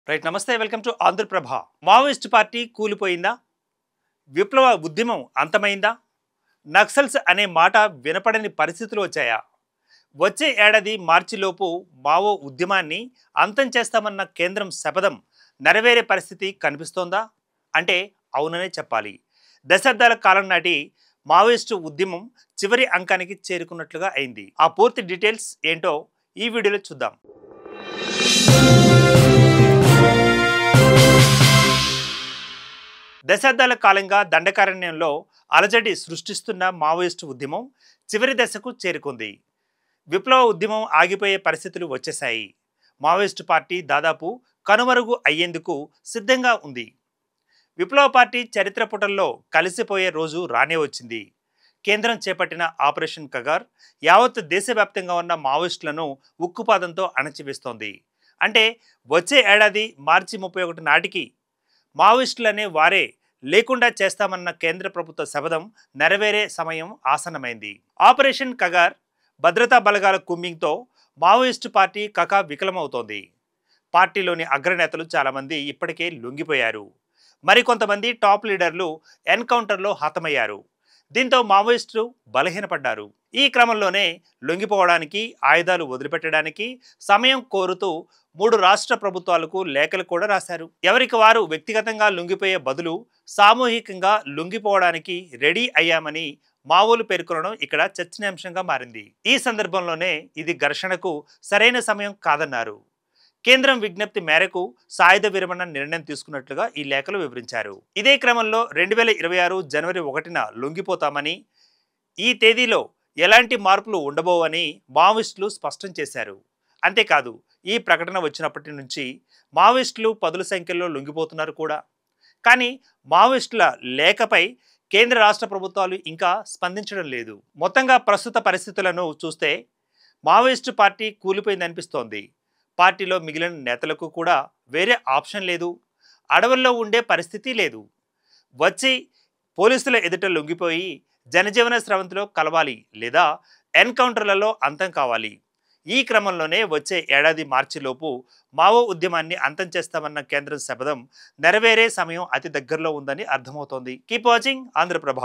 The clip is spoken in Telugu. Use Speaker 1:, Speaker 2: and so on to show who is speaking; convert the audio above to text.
Speaker 1: రైట్ నమస్తే welcome to Andhra Prabha. Maoist party కూలిపోయిందా? విప్లవ ఉద్యమం అంతమైందా? నక్సల్స్ అనే మాట వినపడని పరిస్థితులు వచ్చాయా? వచ్చే ఏడాది మార్చిలోపు మావో ఉద్యమాన్ని అంతం చేస్తామన్న కేంద్రం శపథం నెరవేరే పరిస్థితి కనిపిస్తోందా? అంటే అవుననే చెప్పాలి. దశాబ్దాల కాలం నాటి మావోయిస్టు ఉద్యమం చివరి అంకానికి చేరుకున్నట్లుగా అయింది. ఆ పూర్తి డీటెయిల్స్ ఏంటో ఈ వీడియోలో చూద్దాం. దశాబ్దాల కాలంగా దండకారణ్యంలో అలజడి సృష్టిస్తున్న మావోయిస్టు ఉద్యమం చివరి దశకు చేరుకుంది. విప్లవ ఉద్యమం ఆగిపోయే పరిస్థితులు వచ్చేశాయి. మావోయిస్టు పార్టీ దాదాపు కనుమరుగు అయ్యేందుకు సిద్ధంగా ఉంది. విప్లవ పార్టీ చరిత్ర పుటల్లో కలిసిపోయే రోజు రానే వచ్చింది. కేంద్రం చేపట్టిన ఆపరేషన్ కగార్ యావత్ దేశవ్యాప్తంగా ఉన్న మావోయిస్టులను ఉక్కుపాదంతో అణచివేస్తోంది. అంటే వచ్చే ఏడాది మార్చి 31 నాటికి మావోయిస్టులనే వారే లేకుండా చేస్తామన్న కేంద్ర ప్రభుత్వ శపథం నెరవేరే సమయం ఆసన్నమైంది. ఆపరేషన్ కగార్ భద్రతా బలగాల కుమ్మింగ్తో మావోయిస్టు పార్టీ కకా వికలమవుతోంది. పార్టీలోని అగ్రనేతలు చాలామంది ఇప్పటికే లొంగిపోయారు. మరికొంతమంది టాప్ లీడర్లు ఎన్కౌంటర్లో హతమయ్యారు. దీంతో మావోయిస్టులు బలహీనపడ్డారు. ఈ క్రమంలోనే లొంగిపోవడానికి, ఆయుధాలు వదిలిపెట్టడానికి సమయం కోరుతూ 3 రాష్ట్ర ప్రభుత్వాలకు లేఖలు కూడా రాశారు. ఎవరికి వారు వ్యక్తిగతంగా లొంగిపోయే బదులు సామూహికంగా లొంగిపోవడానికి రెడీ అయ్యామని మావోలు పేర్కొనడం ఇక్కడ చర్చనీయాంశంగా మారింది. ఈ సందర్భంలోనే ఇది ఘర్షణకు సరైన సమయం కాదన్నారు. కేంద్రం విజ్ఞప్తి మేరకు సాయుధ విరమణ నిర్ణయం తీసుకున్నట్లుగా ఈ లేఖలు వివరించారు. ఇదే క్రమంలో 2026 జనవరి 1న లొంగిపోతామని, ఈ తేదీలో ఎలాంటి మార్పులు ఉండబోవని మావోయిస్టులు స్పష్టం చేశారు. అంతేకాదు, ఈ ప్రకటన వచ్చినప్పటి నుంచి మావోయిస్టులు పదుల సంఖ్యలో లొంగిపోతున్నారు కూడా. కానీ మావోయిస్టుల లేఖపై కేంద్ర రాష్ట్ర ప్రభుత్వాలు ఇంకా స్పందించడం లేదు. మొత్తంగా ప్రస్తుత పరిస్థితులను చూస్తే మావోయిస్టు పార్టీ కూలిపోయిందనిపిస్తోంది. పార్టీలో మిగిలిన నేతలకు కూడా వేరే ఆప్షన్ లేదు. అడవుల్లో ఉండే పరిస్థితి లేదు. వచ్చి పోలీసుల ఎదుట లొంగిపోయి జనజీవన స్రవంతిలో కలవాలి, లేదా ఎన్కౌంటర్లలో అంతం కావాలి. ఈ క్రమంలోనే వచ్చే ఏడాది మార్చిలోపు మావో ఉద్యమాన్ని అంతం చేస్తామన్న కేంద్రం శపథం నెరవేరే సమయం అతి దగ్గరలో ఉందని అర్థమవుతోంది. Keep watching Andhraprabha.